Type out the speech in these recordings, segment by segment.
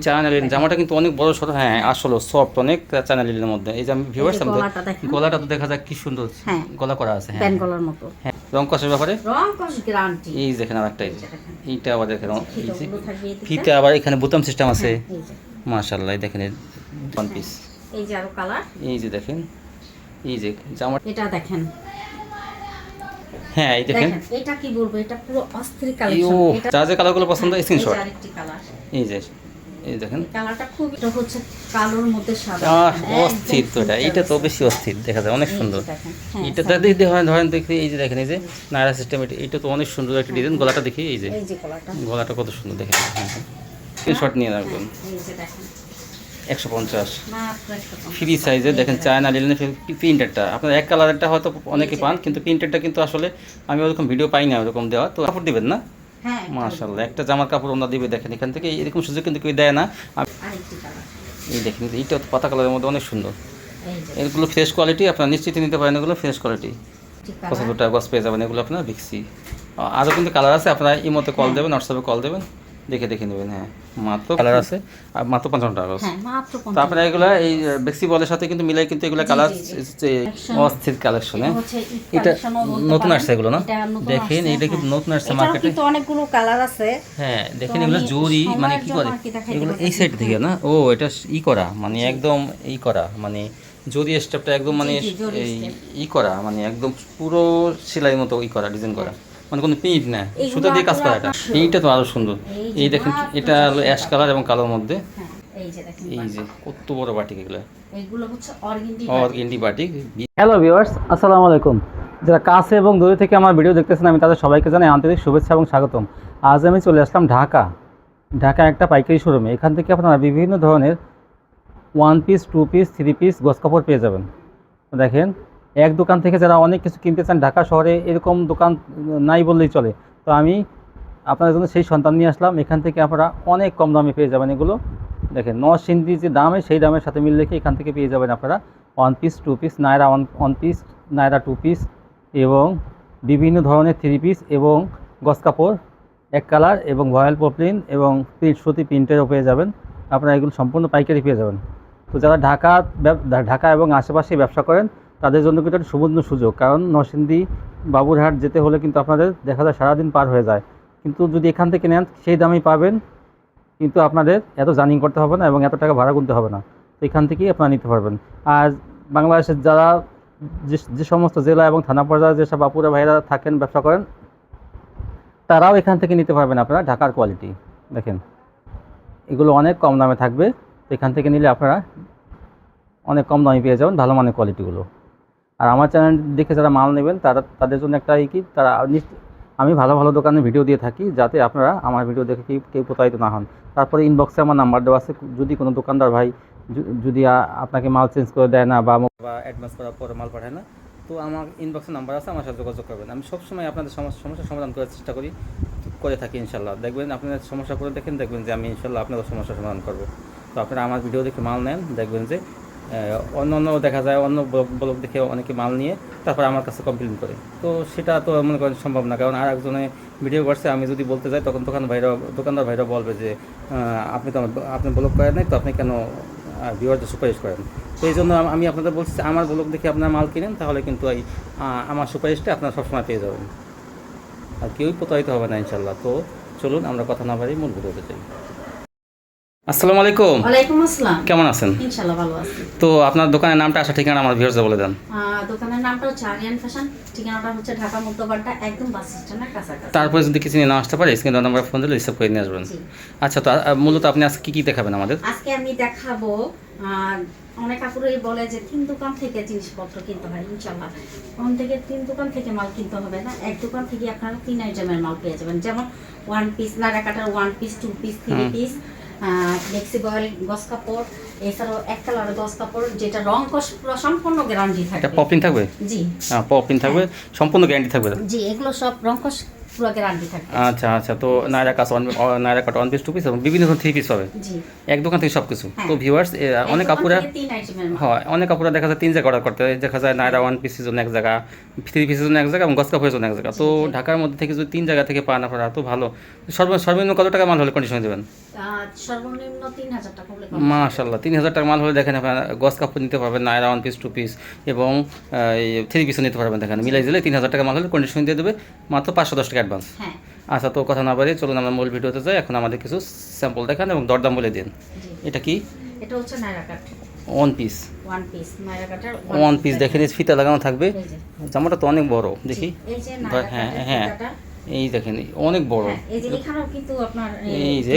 China linen জামাটা কিন্তু অনেক বড় সড়ো, হ্যাঁ আসলে সফট অনেক চায়না লিনেনের মধ্যে। এই যে আমি ভিউয়ার্স গলাটা তো দেখা যায় কি সুন্দর গলা করা আছে, হ্যাঁ গলার মতো। হ্যাঁ, রং কষের ব্যাপারে রং কষ গ্যারান্টি। এই দেখেন আরেকটা, এইটা আবার দেখেন ফিতে আবার এখানে বোতাম সিস্টেম আছে, মাশাআল্লাহ। দেখেন ওয়ান পিস, এই যে আরো কালার, এই যে দেখেন, এই যে জামা, এটা দেখেন, হ্যাঁ এই দেখেন, এটা কি বলবো, এটা পুরো অস্থির কালেকশন। এটা যা যা কালারগুলো পছন্দ স্ক্রিনশট। আরেকটি কালার, এই যে এই দেখেন কালারটা খুব, এটা হচ্ছে কালোর মধ্যে সাদা, অস্থির। তো এটা তো বেশি অস্থির দেখা যায়, অনেক সুন্দর। এটা ধরেন দেখি, এই যে দেখেন এই যে নায়রা সিস্টেম, এটা তো অনেক সুন্দর একটা ডিজাইন। গলাটা দেখি, এই যে গলাটা কত সুন্দর দেখেন, স্ক্রিনশট নিয়ে রাখবেন। 150 ফ্রি সাইজে দেখেন চায়না লিনেন প্রিন্টেডটা। আপনার এক কালারটা হয়তো অনেকে পান, কিন্তু প্রিন্টেডটা কিন্তু আসলে আমি ওরকম ভিডিও পাই না ওরকম দেওয়া। তো কাপড় দিবেন না, মাশাআল্লাহ একটা জামার কাপড় ওনা দিবে। দেখেন এখান থেকে এরকম সুযোগ কিন্তু কেউ দেয় না। এই দেখেন এইটা পাতা কালারের মধ্যে অনেক সুন্দর। এগুলো ফ্রেশ কোয়ালিটি, আপনারা নিশ্চিত নিতে পারেন, এগুলো ফ্রেশ কোয়ালিটি। 75 টাকা গজ পেয়ে যাবেন এগুলো আপনার বিক্সি। আরও কিন্তু কালার আছে, আপনারা এই মতো কল দেবেন, হোয়াটসঅ্যাপে কল দেবেন, দেখে নেবেন। হ্যাঁ মাত্র কালার আছে, আর মাত্র 55 টাকা। তারপরে এগুলো এই বেক্সি বলের সাথে কিন্তু মিলাই কিন্তু এগুলো কালার অস্থির কালেকশন। এটা নতুন আসছে এগুলো না, দেখেন এইটা কিন্তু নতুন আসছে মার্কেটে, কিন্তু অনেকগুলো কালার আছে। হ্যাঁ দেখেন এগুলো জরি মানে কি করে এগুলো এই সাইড থেকে না, ও এটা ই করা মানে একদম ই করা মানে জরি স্টেপটা একদম মানে এই ই করা মানে একদম পুরো সেলাই মতো ই করা, ডিজাইন করা, মানে কোনো প্রিন্ট না, সুতা দিয়ে কাজ করা। এটা এইটা তো আরো সুন্দর। এই দেখেন এটা হলো অ্যাশ কালার এবং কালোর মধ্যে। এই যে কত বড় বাটিক, এগুলো হচ্ছে অর্গেন্ডি বাটিক। হ্যালো ভিউয়ার্স, আসসালামু আলাইকুম। যারা কাছে এবং দূরে থেকে আমার ভিডিও দেখতেছেন, আমি তাদের সবাইকে জানাই আন্তরিক শুভেচ্ছা এবং স্বাগতম। আজ আমি চলে আসলাম ঢাকা একটা পাইকারি শোরুমে। এখান থেকে আপনারা বিভিন্ন ধরনের one piece, two piece, three piece গজ কাপড় পেয়ে যাবেন। দেখেন এক দোকান থেকে যারা অনেক কিছু কিনতে চান, ঢাকা শহরে এরকম দোকান নাই বললেই চলে। তো আমি আপনাদের জন্য সেই সন্তান নিয়ে আসলাম। এখান থেকে আপনারা অনেক কম দামে পেয়ে যাবেন এগুলো। দেখেন নরসিংদী যে দামে, সেই দামের সাথে মিল রেখে এখান থেকে পেয়ে যাবেন আপনারা one piece, two piece, Naira one piece, Naira two piece এবং বিভিন্ন ধরনের থ্রি পিস এবং গজ কাপড় এক কালার এবং ভয়েল পপলিন এবং সুতি প্রিন্টেরও পেয়ে যাবেন। আপনারা এগুলো সম্পূর্ণ পাইকারি পেয়ে যাবেন। তো যারা ঢাকা এবং আশেপাশে ব্যবসা করেন তাদের জন্য কিন্তু একটা সুবর্ণ সুযোগ, কারণ নরসিংদী বাবুরহাট যেতে হলে কিন্তু আপনাদের দেখা যায় সারাদিন পার হয়ে যায়। কিন্তু যদি এখান থেকে নেন সেই দামেই পাবেন, কিন্তু আপনাদের এত জার্নি করতে হবে না এবং এত টাকা ভাড়া গুনতে হবে না। তো এখান থেকেই আপনারা নিতে পারবেন। আর বাংলাদেশের যারা যে সমস্ত জেলা এবং থানা পর্যায়ে যেসব আপুরা ভাইরা থাকেন, ব্যবসা করেন, তারাও এখান থেকে নিতে পারবেন আপনারা ঢাকার কোয়ালিটি। দেখেন এগুলো অনেক কম দামে থাকবে। তো এখান থেকে নিলে আপনারা অনেক কম দামে পেয়ে যাবেন ভালো মানের কোয়ালিটিগুলো। আর আমার চ্যানেল দেখে যারা মাল নেবেন তাদের জন্য একটা কি, আমি ভালো ভালো দোকানে ভিডিও দিয়ে থাকি, যাতে আপনারা আমার ভিডিও দেখে কেউ প্রতারিত না হন। তারপরে ইনবক্সে আমার নাম্বার দেওয়া আছে, যদি কোনো দোকানদার ভাই যদি আপনাকে মাল চেঞ্জ করে দেয় না বা অ্যাডভান্স করার পরে মাল পাঠায় না, তো আমার ইনবক্সে নাম্বার আছে, আমার সাথে যোগাযোগ করবেন। আমি সবসময় আপনাদের সমস্যার সমাধান করার চেষ্টা করে থাকি ইনশাল্লাহ। দেখবেন আপনাদের সমস্যা করে দেখবেন যে আমি ইনশাল্লাহ আপনাদের সমস্যার সমাধান করবো। তো আপনারা আমার ভিডিও দেখে মাল নেন, দেখবেন যে অন্য দেখা যায় অন্য ব্লগ দেখে অনেকে মাল নিয়ে তারপর আমার কাছে কমপ্লেন করে। তো সেটা তো মনে করেন সম্ভব না, কারণ আর একজনে ভিডিও করছে, আমি যদি বলতে যাই তখন দোকানদার ভাইরা বলবে যে আপনি তো আপনি ব্লগ করেন নাই, তো আপনি কেন ভিউয়ারদের সুপারিশ করেন। তো এই জন্য আমি আপনাদের বলছি আমার ব্লগ দেখে আপনারা মাল কিনেন, তাহলে কিন্তু আমার সুপারিশটা আপনারা সবসময় পেয়ে যাবেন, আর কেউই প্রতারিত হবে না ইনশাল্লাহ। তো চলুন আমরা কথা না বাড়ি মূল ভিডিওতে যাই। আসসালামু আলাইকুম। ওয়ালাইকুম আসসালাম। কেমন আছেন? ইনশাআল্লাহ ভালো আছি। তো আপনার দোকানের নামটা, আসা ঠিকানা আমার ভিউয়ারদের বলে দেন। দোকানের নামটা হচ্ছে আরিয়ান ফ্যাশন, ঠিকানাটা হচ্ছে ঢাকা মধ্যবাড্ডা, একদম বাস স্ট্যান্ডের কাছাকাছি। তারপরে যদি কিছু নিয়ে না আসতে পারে স্ক্রিনে নাম্বার ফোন দিলে রিসিভ করে নিয়ে আসবেন। আচ্ছা, তো মূলত আপনি আজকে কি দেখাবেন আমাদের? আজকে আমি দেখাবো, অনেক আপুরাই বলে যে 3 দোকান থেকে জিনিসপত্র কিনতে হয়। ইনশাআল্লাহ ওখান থেকে 3 দোকান থেকে মাল কিনতে হবে না, এক দোকান থেকে আপনারা 3 আইটেমের মাল পেয়ে যাবেন। যেমন ওয়ান পিস, নায়রা কাটার one piece, two piece, three piece, maxi voile গজ কাপড়, এছাড়াও এক কালারের গজ কাপড়, যেটা রং কষ সম্পূর্ণ গ্যারান্টি থাকবে। এটা পপিং থাকবে? জি হ্যাঁ, পপিং থাকবে, সম্পূর্ণ গ্যারান্টি থাকবে। জি, এগুলো সব রং কষ পুরো গ্যারান্টি থাকবে। আচ্ছা, তো Naira cut one piece, two piece এবং বিভিন্ন ধরনের থ্রি পিস হবে এক দোকান থেকে সবকিছু। তো ভিউয়ার্স, অনেক আপুরা হয়, অনেক আপুরা দেখা যায় 3 জায়গা অর্ডার করতে, দেখা যায় নায়রা ওয়ান পিসের জন্য এক জায়গা, থ্রি পিসের জন্য এক জায়গা এবং গজ কাপড়ের জন্য এক জায়গা। তো ঢাকার মধ্যে থেকে যদি 3 জায়গা থেকে পান আপনারা তো ভালো। সর্বনিম্ন কত টাকা মাল হলে কন্ডিশনে দেবেন? সর্বনিম্ন 3000 টাকা হলে মাশাআল্লাহ 3000 টাকা মাল হলে দেখেন আপনারা গস কাপড় নিতে পারবেন, নায়রা 1 পিস 2 পিস এবং 3 পিসও নিতে পারবেন। দেখেন মিলাই দিলে 3000 টাকা মাল হলে কন্ডিশন দিয়ে দেবে, মাত্র 510 টাকা অ্যাডভান্স। হ্যাঁ আচ্ছা, তো কথা না বাড়িয়ে চলুন আমরা মূল ভিডিওতে যাই। এখন আমাদের কিছু স্যাম্পল দেখান এবং দরদাম বলে দিন। জি, এটা কি? এটা হচ্ছে নায়রা কাট 1 পিস। 1 পিস নায়রা কাটার 1 পিস দেখেন, এই ফিতা লাগানো থাকবে। এই যে জামাটা তো অনেক বড়, দেখি। এই যে নায়রা হ্যাঁ কাটের হ্যাঁ, ফিতাটা, এই দেখেন এই অনেক বড়। হ্যাঁ, এই যে এখানেও কিন্তু আপনার এই যে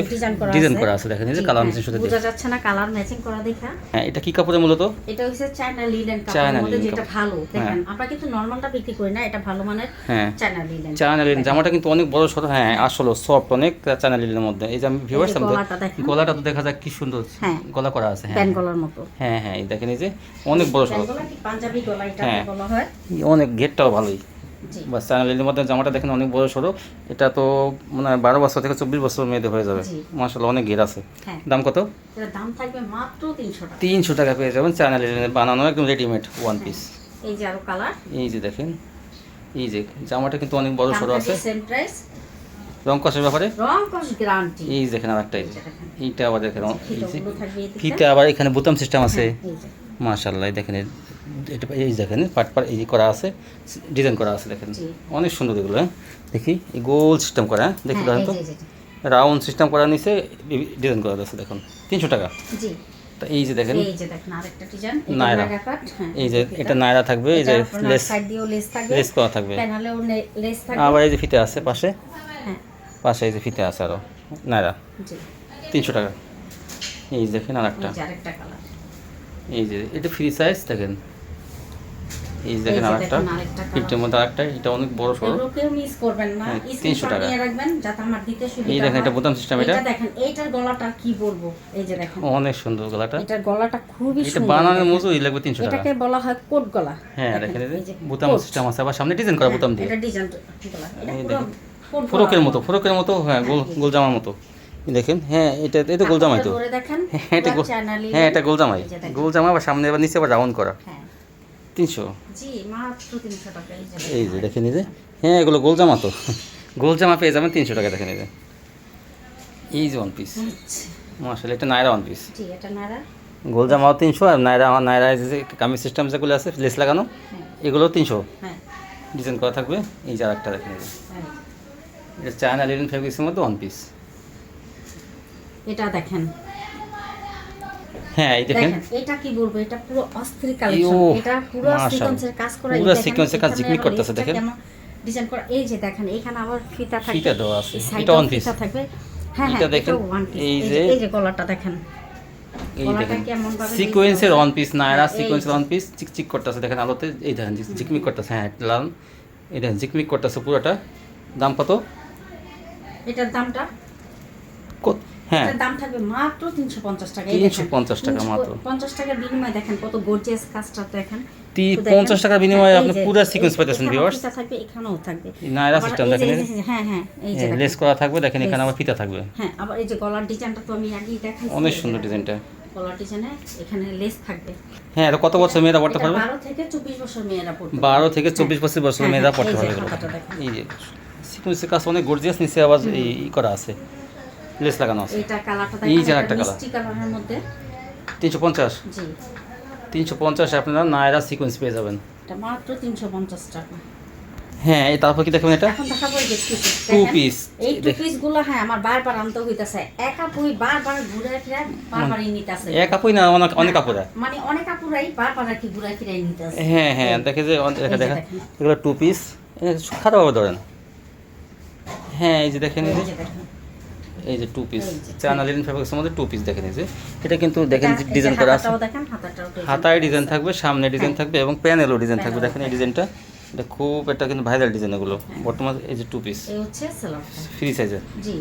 ডিজাইন করা আছে, দেখেন এই যে কালার ম্যাচিং সাথে বোঝা যাচ্ছে না কালার ম্যাচিং করা দেখা। হ্যাঁ, এটা কি কাপড়ে মূলত? এটা হচ্ছে চায়না লিনেন চায়না কাপড়ের মধ্যে, লিনেন যেটা কাপড়। ভালো দেখেন। হ্যাঁ। আমরা কিন্তু নরমালটা বিক্রি করি না, এটা ভালো মানের হ্যাঁ, চায়না লিনেন। চায়না লিনেন জামাটা কিন্তু অনেক বড় সরো। হ্যাঁ, আসলে সফট অনেক চায়না লিনেনের মধ্যে। এই যে আমি ভিউয়ার্স সামনে গলাটা দেখেন, গলাটা তো দেখা যায় কি সুন্দর হ্যাঁ, গলা করা আছে। হ্যাঁ প্যান গলার মতো। হ্যাঁ হ্যাঁ, এই দেখেন এই যে অনেক বড় প্যান সরো, গলা কি পাঞ্জাবি গলা এটা হ্যাঁ। বলা হয়। অনেক গেটটাও ভালোই। জি বাস চায়না লিনেনের মধ্যে জামাটা দেখেন অনেক বড় সরো। এটা তো মানে 12 বছর থেকে 24 বছর মেয়েদের হয়ে যাবে। জি। মাশাআল্লাহ অনেক ঘের আছে। হ্যাঁ, দাম কত? এর দাম থাকবে মাত্র 300 টাকা। 300 টাকা পেয়ে যাবেন চায়না লিনেনের বানানো একদম রেডিমেড 1 পিস। এই যে আরো কালার, এই যে দেখেন, এই যে জামাটা কিন্তু অনেক বড় সরো আছে। সেম প্রাইস, রং কষের ব্যাপারে রং কস গ্যারান্টি। এই দেখেন আরেকটা, এই যে এইটা আবার দেখেন এই যে ফিতাগুলো থাকবে এই দিকটা। ফিতে আবার এখানে বোতাম সিস্টেম আছে। হ্যাঁ, এই যে মাশাআল্লাহ এটা এই দেখেন পাট এই করা আছে, ডিজাইন করা আছে দেখেন, জি। অনেক সুন্দর এগুলো। হ্যাঁ দেখি, এই গোল সিস্টেম করা। হ্যাঁ দেখি হ্যাঁ, ধরেন এই তো, যে, রাউন্ড সিস্টেম করা নিচে ডিজাইন করা আছে দেখুন। 300 টাকা। জি, তা এই যে দেখেন এই যে দেখেন আরেকটা ডিজাইন, নায়রা। কাট। হ্যাঁ, এই যে এটা নায়রা থাকবে, এই যে লেস সাইড দিয়েও লেস থাকবে, লেস করা থাকবে। প্যানেলেও লেস থাকবে। আবার এই যে ফিতে আছে পাশে, হ্যাঁ, পাশে এই যে ফিতে আছে আরো নায়রা। জি, 300 টাকা। এই যে দেখেন আরেকটা, এই যে আরেকটা কালার, এই যে এটা ফ্রি সাইজ দেখেন। এই যে দেখেন আরেকটা, ফিটের মধ্যে আরেকটা, এটা অনেক বড় সরো। এগুলো কেউ মিস করবেন না, হ্যাঁ, 300 স্ক্রিনশট টাকা। নিয়ে রাখবেন যাতে আমার দিতে সুবিধা হয়। এই দেখেন এটা বোতাম সিস্টেম। এটা দেখেন এইটার গলাটা কি বলবো, এই যে দেখেন অনেক সুন্দর গলাটা। এটার গলাটা খুবই এটা সুন্দর। বানানোর দেখেন। মজুরি লাগবে 300 টাকা। এটাকে বলা হয় কোট গলা। হ্যাঁ দেখেন এই এই যে যে বোতাম কোট। সিস্টেম আছে, আবার সামনে ডিজাইন করা বোতাম দিয়ে। এটা ডিজাইন গলা, এটা এই পুরো দেখেন, কোট ফ্রকের গলা। মতো, ফ্রকের মতো। হ্যাঁ গোল জামার মতো। এই দেখেন, হ্যাঁ এটা গোল জামাই তো। ধরে দেখেন, হ্যাঁ এটা পুরো চ্যানেলই। হ্যাঁ এটা গোল জামাই। এই যে দেখেন। গোল জামা আবার সামনে আবার নিচে আবার রাউন্ড করা। হ্যাঁ 300। জি, মাত্র 300 টাকা। এই যে দেখেন এই যে, হ্যাঁ এগুলো গোল জামা তো। গোল জামা পেয়ে যাবেন 300 টাকা। দেখেন এই যে 1 পিস। মাশাআল্লাহ এটা নায়রা 1 পিস। জি, এটা নারা। গোল জামাও 300, আর নায়রা যে কামিজ সিস্টেম যেগুলো আছে লেস লাগানো, হ্যাঁ এগুলো 300 হ্যাঁ ডিজাইন করা থাকবে। এই যে আরেকটা দেখেন, এই যে হ্যাঁ। এটা চায়না লিনেন ফেব্রিক্সের মধ্যে 1 পিস। এটা দেখেন, হ্যাঁ এই দেখেন, এটা কি বলবো, এটা পুরো অস্থির কালেকশন। এটা পুরো মাশাআল্লাহ। সিকোয়েন্সের কাজ করা, পুরো সিকোয়েন্সের কাজ ঝিকমিক করতেছে দেখেন। ডিজাইন করা। এই যে দেখেন এখানে আবার ফিতা থাকবে, ফিতা দেওয়া আছে। এই সাইডে এটা 1 পিস। ফিতা থাকবে। হ্যাঁ এটা হ্যাঁ, দেখেন, এটা 1 পিস। এই এই যে গলাটা দেখেন, এই গলাটা দেখেন কেমন ভাবে সিকোয়েন্সের 1 পিস, নায়রা এই সিকোয়েন্সের 1 পিস। চিকচিক করতেছে দেখেন আলোতে। এই দেখেন ঝিকমিক করতেছে। হ্যাঁ লাল, এই দেখেন ঝিকমিক করতেছে পুরোটা। দাম কত? এটার দামটা, হ্যাঁ এটার দাম থাকবে মাত্র 350 টাকা। এই দেখেন 350 টাকা মাত্র। 50 টাকার বিনিময়ে দেখেন কত গর্জিয়াস কাজটা দেখেন। 50 টাকার বিনিময়ে আপনি এই যে, পুরো সিকোয়েন্স পাইতেছেন এখানেও ভিউয়ার্স। ফিতা থাকবে, এখানেও থাকবে। নায়রা আবার সিস্টেম এই যে, দেখেন, এই যে, হ্যাঁ হ্যাঁ, এই যে দেখেন। লেস করা থাকবে দেখেন, এখানে লেস। আবার ফিতা থাকবে। হ্যাঁ, আবার এই যে গলার ডিজাইনটা তো আমি আগেই দেখাইছি। অনেক সুন্দর ডিজাইনটা। গলার ডিজাইনে এখানে লেস থাকবে। হ্যাঁ এটা কত বছর মেয়েরা পড়তে এটা পারবে? 12 থেকে 24 বছর মেয়েরা পড়তে পারবে। 12 থেকে 24 বছর মেয়েরা হ্যাঁ, পড়তে এই যে পারবে এগুলো। হাতাটা দেখেন। এই যে সিকোয়েন্সের কাজ অনেক গর্জিয়াস, নিচে আবার এই করা আছে, লেস লাগানো আছে। এইটা কালারটা এই দেখেন, যে এটা একটা কালার। মিষ্টি কালারের মধ্যে। 350। জি, 350 আপনারা নায়রা সিকোয়েন্স পেয়ে যাবেন। এটা মাত্র 350 টাকা। হ্যাঁ এই তারপর কি দেখবেন এটা এখন দেখাবো এই যে টু পিস। এই টু পিস গুলো, হ্যাঁ আমার বারবার আনতে হইতাছে। এক আপুই বারবার ঘুরে ফিরে বারবারই নিতেছে। এক আপুই না, অনেক আপুরা। মানে অনেক আপুরাই বারবার আর কি ঘুরে ফিরে নিতেছে। হ্যাঁ হ্যাঁ দেখে যে এই যে দেখা দেখেন। এগুলো 2 পিস। খারাপভাবে ধরেন। হ্যাঁ এই যে দেখেন, এই যে দেখেন, এই যে 2 পিস এই যে। চায়না লিনেন ফেব্রিক্সের মধ্যে 2 পিস দেখেন। এই যে এটা কিন্তু দেখেন এই যে ডিজাইন করা আছে। হাতাটাও দেখেন, হাতাটাও ডিজাইন হাতায় ডিজাইন থাকবে, সামনে ডিজাইন হ্যাঁ। থাকবে এবং প্যানেলও ডিজাইন থাকবে। প্যানেলও দেখেন এই ডিজাইনটা, এটা খুব একটা কিন্তু ভাইরাল ডিজাইন এগুলো বর্তমানে। এই যে 2 পিস এই হচ্ছে সেলারটা। ফ্রি সাইজের, জি,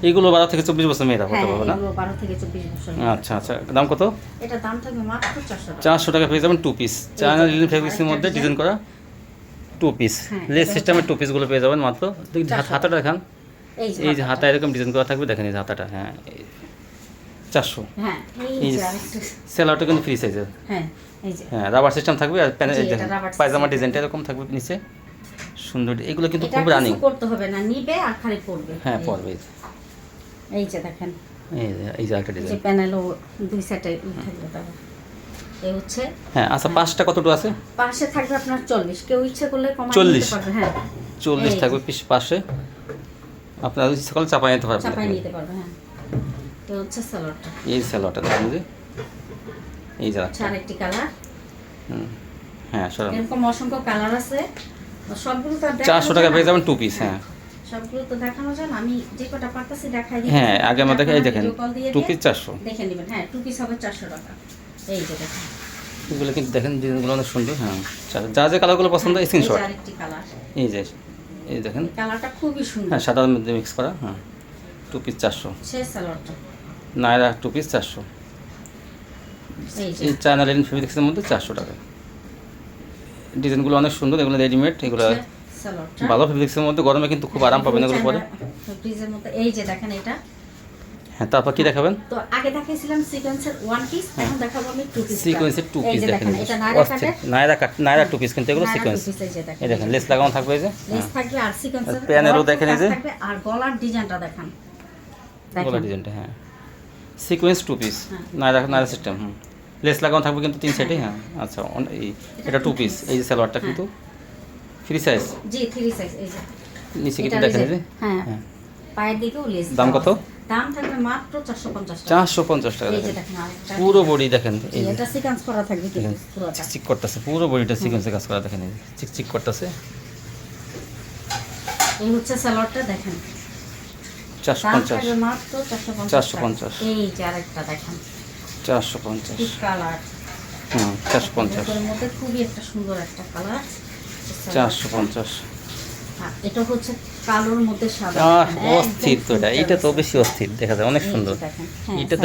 এইগুলো 12 থেকে 24 বছর মেয়েরা হ্যাঁ, পড়তে পারবে না? এগুলো 12 থেকে 24 বছর। আচ্ছা আচ্ছা, দাম কত? এটা দাম থাকবে মাত্র 400 টাকা। 400 টাকা পেয়ে যাবেন 2 পিস চায়না লিনেন ফেব্রিক্সের আরেকটা মধ্যে design। ডিজাইন করা 2 পিস হ্যাঁ, লেস এটা সিস্টেমের 2 পিসগুলো পেয়ে যাবেন মাত্র। 400 হাতাটা দেখান, এই এই যে হাতা এরকম ডিজাইন করা থাকবে দেখেন, এই যে হাতাটা। হ্যাঁ 400। হ্যাঁ, এই এই যে যে আরেকটা, সেলারটা কিন্তু ফ্রি সাইজের। হ্যাঁ এই যে হ্যাঁ রাবার সিস্টেম থাকবে, আর প্যানেল জি, এটা দেখেন rubber পায়জামা system। ডিজাইনটা এরকম থাকবে নিচে সুন্দর। এগুলো কিন্তু এটা খুব রানিং। কিছু করতে হবে না, নিবে আর খালি পড়বে। হ্যাঁ এই- পড়বে। এই যে দেখেন, এই যে একটা যে ডিজাইন। প্যানেলও দুই সাইডে থাকবে তাহলে এই হচ্ছে। হ্যাঁ আচ্ছা, পাঁচটা কতটুকু আছে? পাশে থাকবে আপনার 40, কেউ ইচ্ছে করলে কমাই 40 নিতে পারবে। হ্যাঁ 40 এই থাকবে পাশে, আপনারা ইচ্ছা করলে চাপাই নিতে পারবেন। চাপাই নিতে পারবে। হ্যাঁ এই হচ্ছে সালোয়ারটা। এই স্যালোয়ারটা দেখেন যে এই যে আচ্ছা আরেকটি কালার। হ্যাঁ সরান, এরকম অসংখ্য কালার আছে, সবগুলো তো আর দেখানো 400 টাকা যায় না। পেয়ে যাবেন 2 পিস। হ্যাঁ সবগুলো তো দেখানো যায় না, আমি যে কটা পারতাছি দেখাই দিই। হ্যাঁ আগে আমরা দেখে এই দেখেন 2 পিস 400। দেখে নেবেন। হ্যাঁ 2 পিস হবে 400 টাকা। এই যে দেখেন এগুলো কিন্তু দেখেন ডিজাইনগুলো অনেক সুন্দর। হ্যাঁ যা যে কালারগুলো পছন্দ এই স্ক্রিনশট। যে আরেকটি কালার, এই দেখেন কালারটা খুবই সুন্দর। হ্যাঁ সাদার মধ্যে মিক্স করা। হ্যাঁ 2 পিস 400, সেই সালোয়ারটা নায়রা 2 পিস 400। এই যে এই চায়না লিনেন ফেব্রিক্সের মধ্যে 400 টাকা। ডিজাইনগুলো অনেক সুন্দর, এগুলো রেডিমেড, এগুলো সালোয়ারটা ভালো ফেব্রিক্সের মধ্যে, গরমে কিন্তু খুব আরাম পাবেন এগুলো পরে। ফ্রিজের মধ্যে। এই যে দেখেন এটা। হ্যাঁ তারপর কি দেখাবেন? তো আগে দেখাইছিলাম সিকোয়েন্সের 1 পিস, এখন দেখাবো আমি 2 পিস। সিকোয়েন্সের 2 পিস দেখেন, এটা নায়রা কাটের, নায়রা 2 পিস, কিন্তু এগুলো সিকোয়েন্স। এই দেখেন লেস লাগানো থাকবে, এই যে লেস থাকবে আর সিকোয়েন্সের প্যানেলও দেখেন, এই যে থাকবে আর গলার ডিজাইনটা দেখেন। গলা ডিজাইনটা। হ্যাঁ সিকোয়েন্স 2 পিস, হ্যাঁ। নায়রা সিস্টেম। লেস লাগানো থাকবে কিন্তু 3 সাইডে। হ্যাঁ আচ্ছা এটা 2 পিস। এই যে সালোয়ারটা কিন্তু ফ্রি সাইজ। জি 3 সাইজ। এই যে নিচে কিন্তু এটা দেখেন, এই যে হ্যাঁ হ্যাঁ পায়ের দিকেও লেস। দাম কত? দাম থাকবে মাত্র 450 টাকা। 450 টাকা। এই যে দেখেন দেখেন আরেকটা পুরো বডি দেখেন, এই যে এটা সিকোয়েন্স করা থাকবে কিন্তু পুরোটা। চিকচিক করতেছে, পুরো বডিটা সিকোয়েন্সে কাজ করা দেখেন, এই যে চিকচিক করতেছে। এই হচ্ছে সালোয়ারটা দেখেন, দাম 450, থাকবে মাত্র 450 450 টাকা। এই যে আরেকটা দেখেন 450। কি কালার, 450, এর মধ্যে খুবই একটা সুন্দর একটা কালার। 450। এটা হচ্ছে কালোর মধ্যে সাদা। অস্থির তো এটা তো বেশি অস্থির দেখা যায়, অনেক সুন্দর। হ্যাঁ, এটা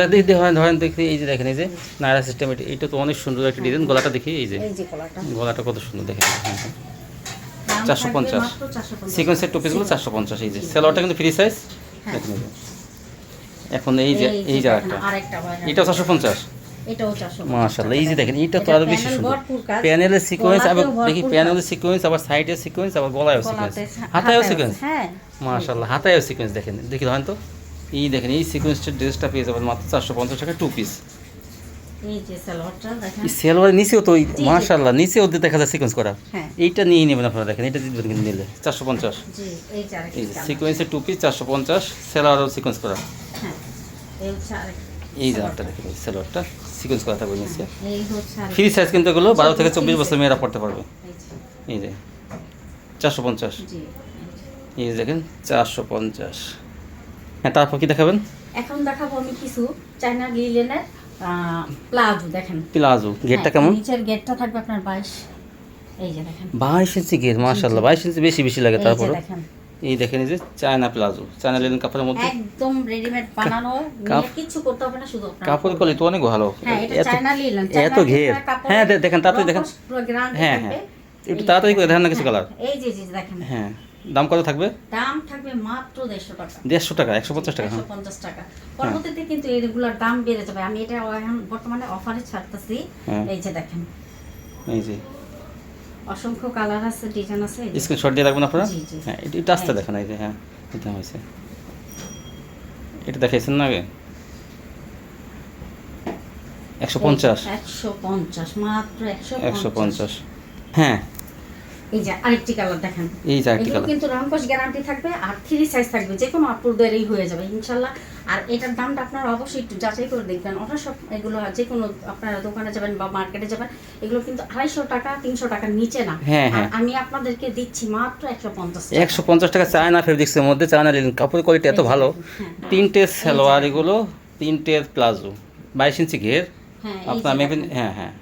ধরেন দেখি, এই যে দেখেন, এই যে নায়রা সিস্টেম, এটা তো অনেক সুন্দর একটা ডিজাইন। গলাটা দেখি, এই যে এই যে কলারটা গলাটা কত সুন্দর দেখেন। হ্যাঁ, হ্যাঁ। দাম 450 থাকবে মাত্র 450। সিকোয়েন্সের 2 পিসগুলো 450। এই যে সেলোয়ারটা কিন্তু ফ্রি সাইজ হ্যাঁ। দেখেন, এই যে এখন এই যে দেখেন, একটা আরেকটা এটা 450। এটাও 450। মাশাআল্লাহ, এই যে দেখেন এটা তো আরো বেশি সুন্দর। প্যানেলের সিকোয়েন্স, আবার দেখি প্যানেলের সিকোয়েন্স, আবার সাইডের সিকোয়েন্স, আবার গলায়ও সিকোয়েন্স, হাতায়ও সিকোয়েন্স। হ্যাঁ মাশাআল্লাহ, হাতায়ও সিকোয়েন্স দেখেন, দেখি ধরেন তো। এই দেখেন এই সিকোয়েন্সের ড্রেসটা পেয়ে যাবেন মাত্র 450 টাকা 2 পিস। এই যে সালোয়ারটা দেখেন, এই সেলোয়ারের নিচেও তো মাশাআল্লাহ নিচেও দেখা যায় সিকোয়েন্স করা। হ্যাঁ এইটা নিয়ে নেবেন আপনারা, দেখেন এটা দিবেন কিন্তু নিলে 450। জি এই যে আরেকটা এই যে কালার। সিকোয়েন্সের 2 পিস 450, সেলোয়ারও সিকোয়েন্স করা। হ্যাঁ এই হচ্ছে আরেকটা। এই যে আরেকটা দেখেন, এই সেলোয়ারটা সিকোয়েন্স করা থাকবে নিচে। এই হচ্ছে আরেকটা। ফ্রি সাইজ কিন্তু এগুলো 12 থেকে 24 বছর মেয়েরা পড়তে পারবে। এই যে এই যে 450। জি এই যে দেখেন 450। হ্যাঁ তারপর কি দেখাবেন? এখন দেখাবো আমি কিছু চায়না লিলেনের প্লাজো দেখেন। প্লাজো গেটটা হ্যাঁ, কেমন? নিচের গেটটা থাকবে আপনার 22। এই যে দেখেন 22 ইঞ্চি গেট, মাশাআল্লাহ 22 ইঞ্চি বেশি লাগে। এই যে তারপর দেখেন এই দেখেন, এই যে চায়না প্লাজো, চায়না লিনেন কাপড়ের মধ্যে। একদম রেডিমেড বানানো, নিয়ে কিছু করতে হবে না, শুধু আপনার কাপড়ের কোয়ালিটি অনেক ভালো। হ্যাঁ এটা এত চায়না লিলেন, এত ঘের। হ্যাঁ দেখেন তাড়াতাড়ি দেখেন। হ্যাঁ হ্যাঁ একটু তাড়াতাড়ি করে দেখেন না কিছু কালার। এই যে দেখেন হ্যাঁ দাম কত থাকবে? দাম থাকবে মাত্র 150 টাকা। 150 টাকা, 150 টাকা। হ্যাঁ 150 টাকা। পরবর্তীতে কিন্তু এগুলোর দাম বেড়ে যাবে, আমি এটা এখন বর্তমানে অফারে ছাড়তেছি। হ্যাঁ। এই যে দেখেন এই যে অসংখ্য কালার আছে, ডিজাইন আছে। এই যে। স্ক্রিনশট দিয়ে রাখবেন আপনারা। জি, জি। হ্যাঁ এটা আসতে দেখেন, এই যে হ্যাঁ এটা হয়েছে, এটা দেখাইছেন না আগে 150। 150 মাত্র 150। হ্যাঁ এই যে আরেকটি কালার দেখেন, এই যে আরেকটি এগুলো কালার। কিন্তু রং কস গ্যারান্টি থাকবে আর 3 সাইজ থাকবে, যে কোনো আপুদেরই হয়ে যাবে ইনশাআল্লাহ। আর এটার দামটা আপনারা অবশ্যই একটু যাচাই করে দেখবেন। ওটা সব এগুলো যে কোনো আপনারা দোকানে যাবেন বা মার্কেটে যাবেন, এগুলো কিন্তু 250 টাকা 300 টাকার নিচে না। হ্যাঁ, আর হ্যাঁ। আমি আপনাদেরকে দিচ্ছি মাত্র 150 টাকা। 150 টাকা চায়না ফেব্রিক্সের মধ্যে, চায়না লিনেন কাপড়ের কোয়ালিটি এত ভালো। হ্যাঁ, 3টে সালোয়ার, এগুলো 3টে প্লাজো, 22 ইঞ্চি ঘের। হ্যাঁ এই আপনার যে মেবেন। দেখেন, হ্যাঁ হ্যাঁ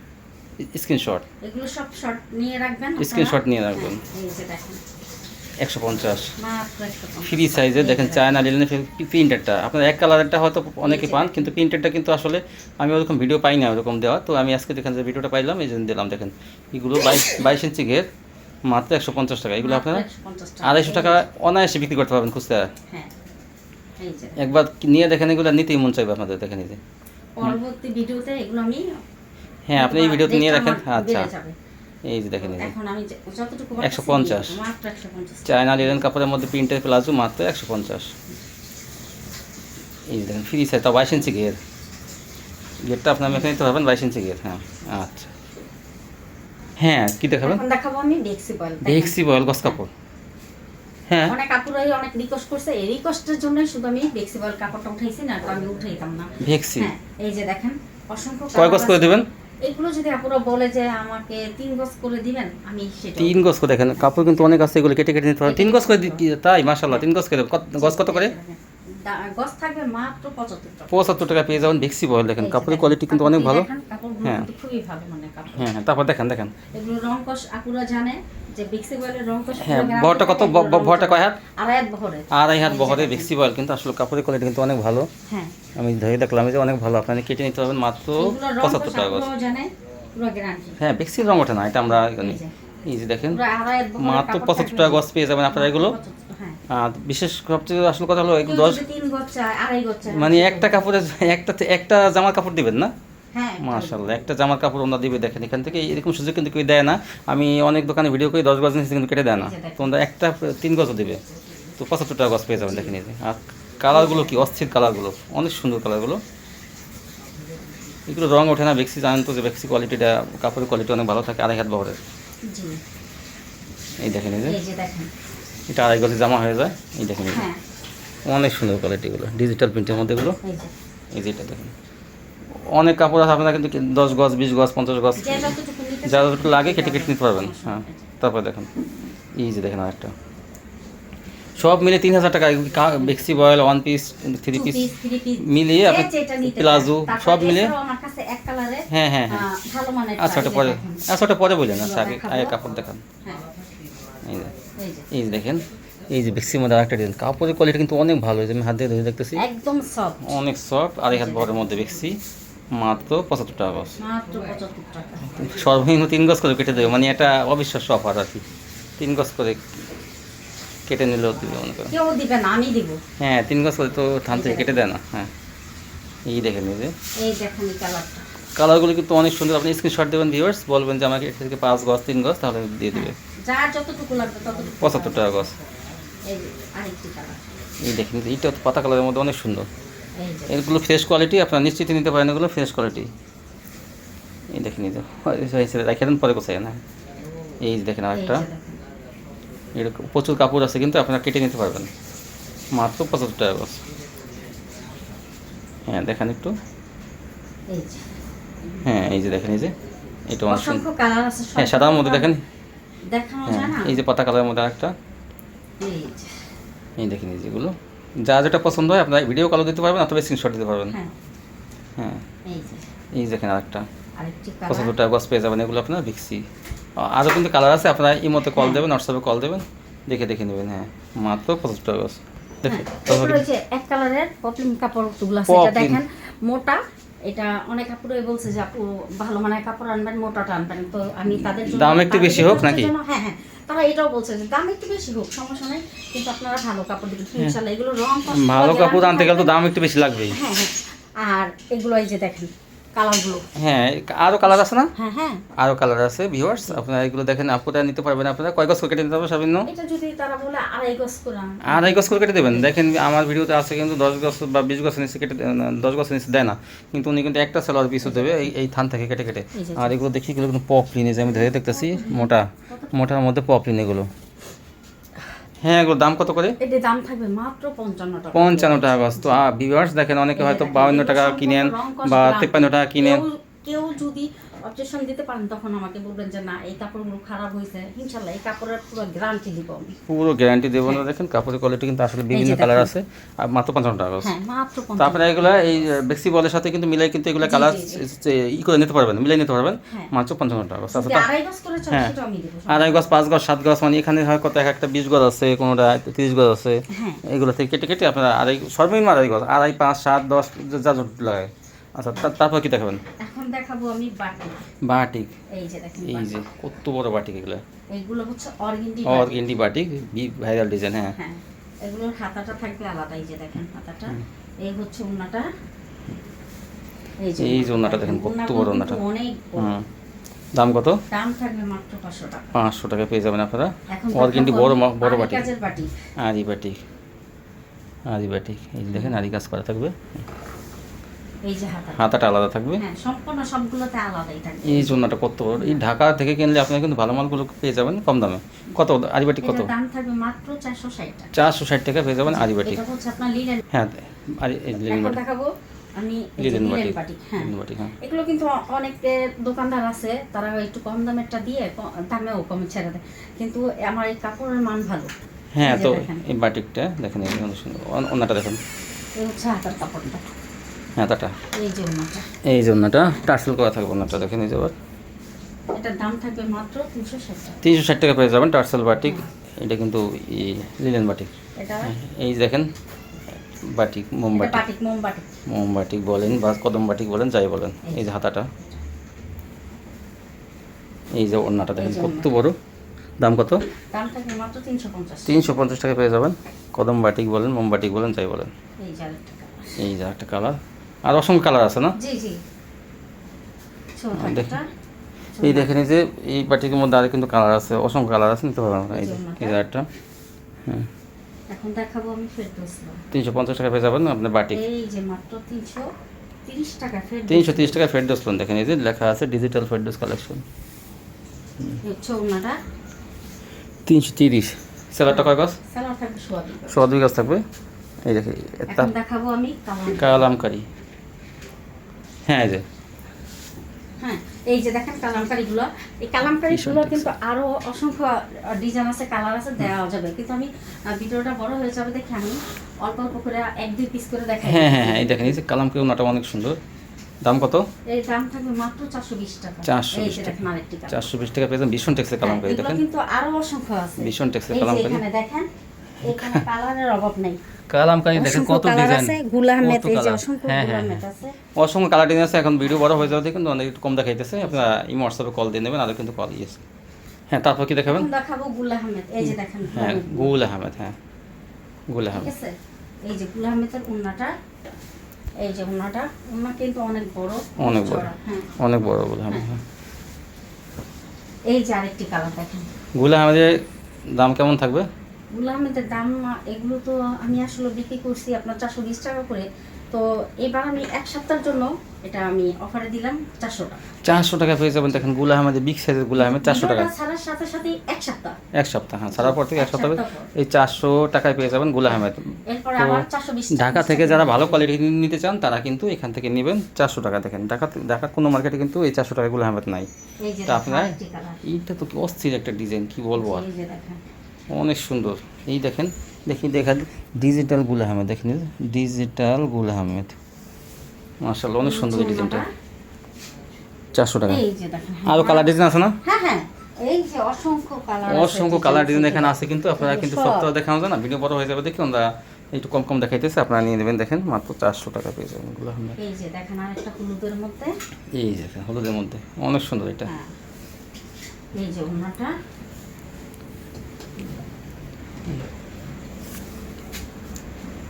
স্ক্রিনশট, এগুলো সব শর্ট নিয়ে রাখবেন আপনারা। স্ক্রিনশট নিয়ে রাখবেন। হ্যাঁ, এই যে দেখেন 150 মাত্র 150 ফ্রি সাইজে দেখেন, চায়না লিনেন প্রিন্টেডটা। আপনার এক কালারটা হয়তো অনেকে পান, কিন্তু প্রিন্টেডটা কিন্তু আসলে আমি ওরকম ভিডিও পাই না ওরকম দেওয়া। তো আমি আজকে দেখেন যে ভিডিওটা পাইলাম, এই জন্য দিলাম। দেখেন এগুলো 22 ইঞ্চি ঘের, মাত্র 150 টাকা। এগুলো আপনারা 150 টাকা। 250 টাকা অনায়াসে বিক্রি করতে পারবেন খুচরা। হ্যাঁ এই যে একবার নিয়ে দেখেন, এগুলো নিতেই মন চাইবে আপনাদের। দেখেন এই যে পরবর্তী ভিডিওতে এগুলো আমি হ্যাঁ আপনি এই ভিডিওতে নিয়ে রাখেন। আচ্ছা বেড়ে যাবে। এই যে দেখেন, এই যে এখন আমি যতটুকু 150 মাত্র 150 চায়না লিনেন কাপড়ের মধ্যে প্রিন্টের প্লাজো মাত্র 150। এই যে দেখেন ফ্রি সাইজ, তাও 22 ইঞ্চি গের, গেরটা আপনার মেখে নিতে পারবেন 22 ইঞ্চি গের। হ্যাঁ আচ্ছা, হ্যাঁ কি দেখাবেন? এখন দেখাবো আমি বেক্সি বয়েল। বেক্সি বয়েল গস কাপড়। হ্যাঁ অনেক কাপড়ই অনেক রিকোয়েস্ট করছে, এই রিকোয়েস্টের জন্যই শুধু আমি বেক্সি বয়েল কাপড়টা উঠাইছি, না তো আমি উঠাইতাম না। বেক্সি হ্যাঁ এই যে দেখেন অসংখ্য কয় গজ করে দিবেন? এগুলো যদি আপুরা বলে যে আমাকে 3 গজ করে দিবেন, আমি সেটা 3 গজ করে। দেখেন কাপড় কিন্তু অনেক আছে, এগুলো কেটে কেটে নিতে পারবেন। 3 গজ করে তাই মাশাআল্লাহ, 3 গজ করে গজ কত করে? গজ থাকবে মাত্র 75 টাকা। 75 টাকা পেয়ে যাবেন বেক্সি বয়েল। দেখেন কাপড়ের কোয়ালিটি কিন্তু অনেক ভালো। কাপড়গুলো হ্যাঁ। কিন্তু খুবই ভালো, মানে কাপড়। হ্যাঁ তারপর দেখেন এগুলো রং কষ আপুরা জানে যে বেক্সি বয়েলের রং কষ। হ্যাঁ বহরটা কত? বহরটা কয় হাত? আড়াই হাত বহরে। আড়াই হাত বহরে বেক্সি বয়েল, কিন্তু আসলে কাপড়ের কোয়ালিটি কিন্তু অনেক ভালো। হ্যাঁ আমি ধরে দেখলাম যে অনেক ভালো, আপনারা কেটে নিতে পারবেন মাত্র 75 টাকা গজ। জানে পুরো গ্যারান্টি। হ্যাঁ বেক্সির রং ওঠে না, এটা আমরা জানি। এই যে দেখেন পুরো আড়াই হাত বহরে মাত্র 75 টাকা গজ পেয়ে যাবেন আপনারা এগুলো। হ্যাঁ। আর বিশেষ সবচেয়ে আসল কথা হলো কেউ 10 যদি 3 গজ চায়, আড়াই গজ চায়, মানে একটা কাপড়ে একটা জামার কাপড় দিবেন না? হ্যাঁ মাশাআল্লাহ, একটা জামার কাপড় ওনারা দিবে। দেখেন এখান থেকে এরকম সুযোগ কিন্তু কেউ দেয় না। আমি অনেক দোকানে ভিডিও করে 10 গজ নিয়েছি কিন্তু কেটে দেয় না, তো ওনারা একটা 3 গজও দিবে। তো 75 টাকা গজ পেয়ে যাবেন। দেখেন এই যে, আর কালারগুলো কি অস্থির, কালারগুলো অনেক সুন্দর কালারগুলো। এগুলো রং ওঠে না। বেক্সি জানেন তো যে বেক্সি কোয়ালিটিটা, কাপড়ের কোয়ালিটি অনেক ভালো থাকে। আড়াই হাত বহরের। জি এই দেখেন এই যে, এই যে দেখেন। এটা আড়াই গজে জামা হয়ে যায়। এই দেখেন এই যে, হ্যাঁ অনেক সুন্দর কোয়ালিটিগুলো, ডিজিটাল প্রিন্টের মধ্যে এগুলো। এই যে এই যে এটা দেখেন, অনেক কাপড় আছে আপনারা কিন্তু 10 গজ 20 গজ 50 গজ যে যতটুকু নিতে যা যতটুকু লাগে কেটে কেটে নিতে পারবেন। হ্যাঁ তারপর দেখেন এই যে দেখেন আরেকটা, সব মিলে 3000 টাকা। বেক্সি বয়েল, ওয়ান পিস, 3 পিস মিলিয়ে আপনি প্লাজো সব মিলে। আমার কাছে এক কালারে হ্যাঁ হ্যাঁ হ্যাঁ ভালো মানের। আচ্ছা ওটা পরে, আচ্ছা ওটা পরে বললেন। আচ্ছা আগে আগে কাপড় দেখান। হ্যাঁ এই যে, এই যে এই যে দেখেন, এই যে বেক্সির মধ্যে আরেকটা ডিজাইন। কাপড়ের কোয়ালিটি কিন্তু অনেক ভালো। এই যে আমি হাত দিয়ে ধরে দেখতেছি, একদম সফট, অনেক সফট। আড়াই হাত বহরের মধ্যে বেক্সি, মাত্র 75 টাকা গজ। মাত্র 75 টাকা। সর্বনিম্ন 3 গজ করে কেটে দেবে, মানে এটা অবিশ্বাস্য অফার আর কি। 3 গজ করে কেটে নিলেও দিবে মনে করেন। কেউ দিবে না, আমি দিব। হ্যাঁ 3 গজ করে তো থান থেকে কেটে দেয় না। হ্যাঁ এই দেখেন এই যে এই দেখেন এই কালারটা, কালারগুলো কিন্তু অনেক সুন্দর। আপনি স্ক্রিনশট দেবেন ভিউয়ার্স, বলবেন যে আমাকে এটা থেকে 5 গজ 3 গজ, তাহলে দিয়ে দিবে। যার যতটুকু লাগবে ততটুকু। 75 টাকা গজ। এই যে আরেকটি কালার, এই দেখেন এইটা পাতা কালারের মধ্যে অনেক সুন্দর। এই যে এগুলো ফ্রেশ কোয়ালিটি, আপনারা নিশ্চিত নিতে পারেন, এগুলো ফ্রেশ কোয়ালিটি। এই দেখেন এই যে রেখে দেন, পরে কোথায় না। এই যে দেখেন এই আরেকটা, যে দেখেন। এরকম প্রচুর কাপড় আছে কিন্তু আপনারা কেটে নিতে পারবেন মাত্র 75 টাকা গজ। হ্যাঁ দেখেন একটু, এই যে হ্যাঁ এই যে দেখেন এই যে এটা অনেক সুন্দর। অসংখ্য কালার আছে, সব হ্যাঁ সাদার মধ্যে দেখেন, দেখানো হ্যাঁ যায় না। এই যে পাতা কালারের মধ্যে আরেকটা। এই যে এই দেখেন এই যেগুলো, যা যেটা পছন্দ হয় আপনারা ভিডিও কলও দিতে পারবেন অথবা স্ক্রিনশট দিতে পারবেন। হ্যাঁ হ্যাঁ এই যে এই দেখেন আরেকটা, আরেকটি কালার। 75 টাকা গজ পেয়ে যাবেন। এগুলো আপনার বেক্সি। আরও কিন্তু কালার আছে, আপনারা ইমোতে কল দেবেন, হোয়াটসঅ্যাপে কল দেবেন, দেখে নেবেন। হ্যাঁ মাত্র 75 টাকা গজ। দেখেন তারপর ওই যে এক কালারের পপলিন কাপড় গুলো আছে, এটা পপলিন। দেখেন মোটা। এটা অনেক কাপড়ই বলছে যে আপু ভালো মানের কাপড় আনবেন, মোটাটা আনবেন। তো আমি তাদের জন্য দাম একটু বেশি হোক নাকি? হ্যাঁ হ্যাঁ, তারা এটাও বলছে যে দাম একটু বেশি হোক সমস্যা নেই, কিন্তু আপনারা ভালো কাপড় দিবেন ইনশাআল্লাহ। এগুলো রং কষ্ট, ভালো কাপড় আনতে গেলে তো দাম একটু বেশি লাগবেই। হ্যাঁ হ্যাঁ। আর এগুলো এই যে দেখেন কালারগুলো, হ্যাঁ আরও কালার আছে না? হ্যাঁ হ্যাঁ আরও কালার আছে ভিউয়ার্স, আপনারা এগুলো দেখেন, আপনারা নিতে পারবেন। আপনারা কয় গজ করে কেটে নিতে পারবেন সর্বনিম্ন? এটা যদি তারা বলে আড়াই গজ করে আনবেন। আড়াই গজ করে কেটে দেবেন। দেখেন আমার ভিডিওতে আছে কিন্তু 10 গজ বা 20 গজ নিচে কেটে 10 গজ নিচে দেয় না, কিন্তু উনি কিন্তু একটা সালোয়ার পিসও দেবে এই থান থেকে কেটে কেটে। এই যে আর এগুলো দেখি, এগুলো কিন্তু পপলিন, এই যে আমি ধরে দেখতেছি মোটার মধ্যে পপলিন এগুলো। হ্যাঁ এগুলো দাম কত করে? এটার দাম থাকবে মাত্র 55 টাকা। 55 টাকা গজ। তো ভিউয়ার্স দেখেন, অনেকে হয়তো 52 টাকা কিনেন বা 53 টাকা কিনেন। কেউ যদি অবজেকশন দিতে পারেন তখন আমাকে বলবেন যে না এই কাপড়গুলো খারাপ হয়েছে, ইনশাআল্লাহ এই কাপড়ের পুরো গ্যারান্টি দিব আমি। পুরো গ্যারান্টি দেবো না। দেখেন কাপড়ের কোয়ালিটি কিন্তু আসলে বিভিন্ন কালার আছে, আর মাত্র 55 টাকা গজ। হ্যাঁ মাত্র 55। তারপরে এগুলো এই বেক্সি বলের সাথে কিন্তু মিলাই কিন্তু এগুলো কালার ই করে নিতে পারবেন, মিলাই নিতে পারবেন হ্যাঁ। মাত্র 55 টাকা গজ। যদি আড়াই গজ করে চাই হ্যাঁ। সেটা আমি দিব। আড়াই গজ 5 গজ 7 গজ, মানে এখানে হয় কত, একটা 20 গজ আছে, কোনোটা 30 গজ আছে। হ্যাঁ এগুলো থেকে কেটে কেটে আপনারা আড়াই, সর্বনিম্ন আড়াই গজ, আড়াই 5 7 10 যা যত লাগে। আচ্ছা তারপর কি দেখাবেন? এখন দেখাবো আমি বাটিক। বাটিক, এই যে দেখেন এই যে কত বড় বাটিক এগুলো। এইগুলো হচ্ছে organdie organdie batik, viral design. হ্যাঁ হ্যাঁ এগুলোর হাতাটা থাকবে আলাদা, এই যে দেখেন হাতাটা। এই হচ্ছে ওন্নাটা, এই যে ওন্নাটা দেখেন কত বড় ওন্নাটা। অনেক বড়। দাম কত? দাম থাকবে মাত্র 500 টাকা। 500 টাকা পেয়ে যাবেন আপনারা এখন অর্গেন্ডি বড় বাটিক। কাজের বাটি। আর এই বাটিক আরি বাটিক, এই যে দেখেন আরি কাজ করা থাকবে, এই যে হাতাটা, হাতাটা আলাদা থাকবে। হ্যাঁ সম্পূর্ণ সবগুলোতে আলাদাই থাকবে। এই জন্যটা কত বড়, এই ঢাকা থেকে কিনলে আপনারা কিন্তু ভালো মালগুলো পেয়ে যাবেন কম দামে। কত আরি বাটিক কত? এটার দাম থাকবে মাত্র 460 টাকা। 460 টাকা পেয়ে যাবেন আরি বাটিক। এটা হচ্ছে আপনার লিলেন। হ্যাঁ আরি এই লিলেন এখন বাটিক, দেখাবো আমি এই যে লিলেন লিলেন বাটিক, বাটিক। হ্যাঁ লিলেন বাটিক, হ্যাঁ। এগুলো কিন্তু অনেক দোকানদার আছে, তারা একটু কম দামেরটা দিয়ে দামেও কম ছেড়ে দেয়, কিন্তু আমার এই কাপড়ের মান ভালো। হ্যাঁ এই যে তো দেখেন, এই বাটিকটা দেখেন, এই অনেক সুন্দর, অন্যটা দেখেন, এই হচ্ছে হাতার কাপড়টা, হ্যাঁ তাটা, এই যে ওনাটা। এই জন্যটা টার্সেল করা থাকবে, অন্যটা দেখেন এই যে আবার এটার দাম থাকবে মাত্র 360 টাকা। 360 টাকা পেয়ে যাবেন টার্সেল বাটিক। এটা কিন্তু এই লিলেন বাটিক। এটা এই দেখেন বাটিক, এটা মোমবাটিক, বাটিক, মোমবাটিক। মোমবাটিক বলেন বা কদম বাটিক বলেন, যাই বলেন। এই যে হাতাটা, এই যে ওড়নাটা দেখেন এই যে কত বড়, দাম কত? দাম থাকবে মাত্র 350। 350 টাকা পেয়ে যাবেন। কদম বাটিক বলেন, মোমবাটিক বলেন, যাই বলেন। এই যে আরেকটা কালার। এই যে একটা কালার, আর অসংখ্য কালার আছে না? জি জি, ছোট দেখেন, একটা। এই দেখেন এই যে এই বাটিকের মধ্যে আর কিন্তু কালার আছে, অসংখ্য কালার আছে, নিতে পারবেন আপনারা। এই যে এই যে একটা, হ্যাঁ এখন দেখাবো আমি ফেরদৌস। 350 টাকা পেয়ে যাবেন আপনার বাটিক। এই যে মাত্র 330 টাকা ফেরদৌস। 330 টাকা ফেরদৌস লোন, দেখেন এই যে লেখা আছে ডিজিটাল ফেরদৌস কালেকশন। হচ্ছে ওনাটা 330। সেলারটা কয় গজ? সালোয়ার থাকবে সোয়াদি। 102 গজ থাকবে। এই দেখে এখন দেখাবো আমি কালার। কালামকারি, হ্যাঁ এই যে, হ্যাঁ এই যে দেখেন কালামকারিগুলো, এই কালামকারিগুলো কিন্তু আরো অসংখ্য ডিজাইন আছে, কালার আছে, দেওয়া যাবে, কিন্তু আমি ভিডিওটা বড় হয়ে যাবে দেখে আমি অল্প অল্প করে 1-2 পিস করে দেখাই। হ্যাঁ হ্যাঁ হ্যাঁ, এই দেখেন এই যে কালামকারি ওনাটা অনেক সুন্দর। দাম কত? এই দাম থাকবে মাত্র 420 টাকা। 420 এই যে দেখেন আরেকটি কালার। 420 টাকা পেয়ে যাবেন ভীষণ টেক্সের কালামকারি, এগুলো দেখেন কিন্তু আরো অসংখ্য আছে। ভীষণ টেক্সের এই যে কালামকারি। এখানে দেখেন, এখানে কালারের অভাব নাই। কালামকারি দেখেন অসংখ্য কত কালার ডিজাইন, আছে, গুল আহমেদ, কত এই যে কালার। অসংখ্য হ্যাঁ গুল হ্যাঁ আহমেদ হ্যাঁ, আছে। অসংখ্য কালার ডিজাইন আছে। এখন ভিডিও বড় হয়ে যাবে কিন্তু অনেক একটু কম দেখাইতেছে, আপনারা এই হোয়াটসঅ্যাপে কল দিয়ে নেবেন, আর কিন্তু কল ইয়েছে। হ্যাঁ তারপর কি দেখাবেন? এখন দেখাবো গুল আহমেদ। এই যে দেখেন গুল হ্যাঁ আহমেদ। গুল আহমেদ, হ্যাঁ গুল ঠিক আহমেদ, আছে, এই যে গুল আহমেদের উন্নাটা, এই যে উন্নাটা, উন্না কিন্তু অনেক বড়, অনেক বড়, চওড়া। হ্যাঁ অনেক বড় গুল আহমেদ। হ্যাঁ এই যে আরেকটি কালার দেখেন। গুল আহমেদের দাম কেমন থাকবে? গুল আহমেদের দাম, এগুলো তো আমি আসলে বিক্রি করছি আপনার 420 টাকা করে, তো এবার আমি এক সপ্তাহের জন্য এটা আমি অফারে দিলাম 400 টাকা। 400 টাকা পেয়ে যাবেন। দেখেন গুল আহমেদের বিগ সাইজের গুল আহমেদ 400 টাকা। ভিডিওটা ছাড়ার সাথে সাথে এক সপ্তাহ, এক সপ্তাহ, হ্যাঁ ছাড়ার পর থেকে এক এক সপ্তাহ সপ্তাহ পর। এই 400 টাকায় পেয়ে যাবেন গুল আহমেদ। এরপর তো আবার 420 টাকা। ঢাকা থেকে যারা ভালো কোয়ালিটি নিতে চান তারা কিন্তু এখান থেকে নেবেন 400 টাকা। দেখেন ঢাকার কোনো মার্কেটে কিন্তু এই 400 টাকা গুল আহমেদ নাই। এই যে তা আপনার আরেকটি কালার। এইটা তো কি অস্থির একটা ডিজাইন, কি বলবো আর, এই যে দেখেন, অনেক সুন্দর। এই দেখেন, দেখেন ডিজিটাল গুল আহমেদ, দেখেন ডিজিটাল গুল আহমেদ, মাশাআল্লাহ অনেক সুন্দর এই ডিজাইনটা। 400 টাকা। এই যে দেখেন, আরো কালার ডিজাইন আছে না? হ্যাঁ হ্যাঁ, এই যে অসংখ্য কালার আছে, অসংখ্য কালার ডিজাইন এখানে আছে, কিন্তু আপনারা কিন্তু সব। সপ্তাহ দেখানো যায় না, ভিডিও বড় হয়ে যাবে দেখি আমরা একটু কম কম দেখাইতেছে, আপনারা নিয়ে নেবেন। দেখেন মাত্র 400 টাকা পেয়ে যাবেন গুল আহমেদ। এই যে দেখেন আরেকটা হলুদের মধ্যে, এই যে দেখেন হলুদের মধ্যে অনেক সুন্দর এটা। হ্যাঁ এই যে ওনাটা,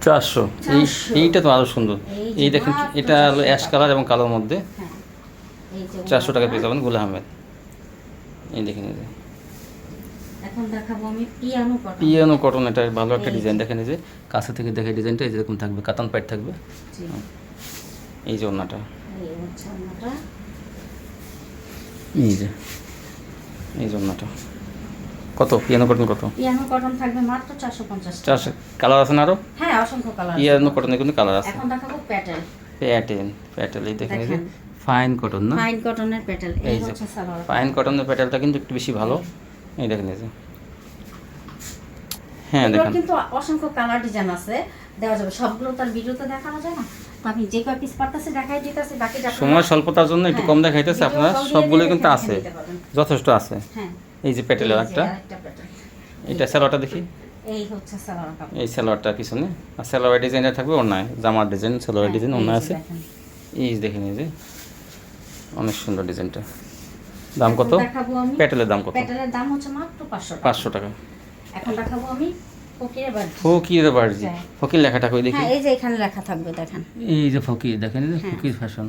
400। এইটা তো আরো সুন্দর। এই যে এই দেখেন মাত্র এটা হলো 400 অ্যাশ কালার এবং কালোর মধ্যে, হ্যাঁ এই যে 400 টাকা পেয়ে ওনাটা। যাবেন গুল আহমেদ। এই দেখেন এই যে এখন দেখাবো আমি পিয়ানো কটন। পিয়ানো কটন, এটা ভালো একটা এই ডিজাইন। দেখেন এই যে কাছে থেকে দেখে ডিজাইনটা এরকম থাকবে, কাতান পাইট থাকবে। জি, এই যে ওড়নাটা, এই হচ্ছে ওনাটা। এই যে ওড়নাটা কত? পিয়ানো কটন কত? পিয়ানো কটন থাকবে মাত্র 450 টাকা। 400। কালার আছে না আরো? হ্যাঁ অসংখ্য কালার আছে। পিয়ানো কটনে কিন্তু কালার আছে। এখন দেখাবো প্যাটেল। প্যাটেল এই দেখেন এই যে দেখেন। ফাইন কটন না, ফাইন কটনের প্যাটেল, এই এই যে হচ্ছে সালোয়ার। ফাইন কটনের প্যাটেলটা কিন্তু একটু বেশি ভালো। এই দেখেন এই যে, হ্যাঁ এগুলোর দেখেন কিন্তু অসংখ্য কালার ডিজাইন আছে, দেওয়া যাবে, সবগুলো তার ভিডিওতে দেখানো যায় না, তো আমি যে কয় পিস পারতেছি দেখাই দিতেছি, বাকিটা আপনারা- সময় স্বল্পতার জন্য একটু কম দেখাইতেছে, ভিডিও আপনারা কল দিয়ে সবগুলো দেখে কিন্তু দেখে আছে, নিতে পারবেন। যথেষ্ট আছে। হ্যাঁ এই যে প্যাটেলের এই যে একটা, আরেকটা প্যাটেল। এটা সালোয়ারটা দেখি। এই হচ্ছে সালোয়ার কাপড়। এই সালোয়ারটা পিছনে, আর সালোয়ার ডিজাইনটা থাকবে অন্যায়, জামার ডিজাইন, সালোয়ার ডিজাইন হ্যাঁ, অন্যায় এই যে আছে। দেখেন। এই যে দেখেন এই যে অনেক সুন্দর ডিজাইনটা। দাম কত? এখন দেখাবো আমি প্যাটেলের দাম কত? প্যাটেলের দাম হচ্ছে মাত্র 500 টাকা। 500 টাকা। এখন দেখাবো আমি ফকিরের বাড়ি। ফকির বার্জি, হ্যাঁ। ফকির লেখাটা কই দেখি। হ্যাঁ এই যে এখানে লেখা থাকবে দেখেন, এই যে ফকির, দেখেন এই যে হ্যাঁ। ফকির ফ্যাশন।